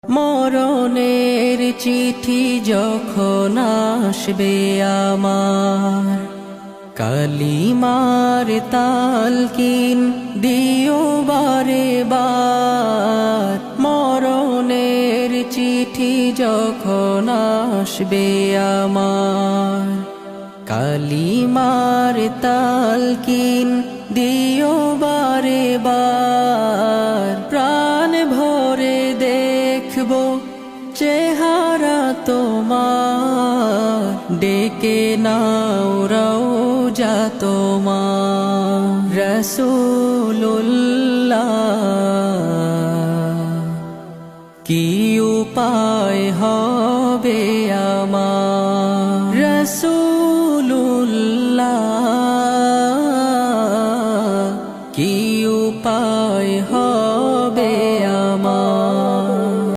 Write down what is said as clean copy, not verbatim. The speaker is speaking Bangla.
মরণের চিঠি যখন আসবে আমার, কালিমার তালকিন দিও বারে বার। মরণের চিঠি যখন আসবে আমার, কালিমার তালকিন দিও বারে বার। প্রাণ ভরে দেখবো চেহারা তোমার, ডেকে নাও রওজা তোমার। রাসূলুল্লাহ কি উপায় হবে আমার,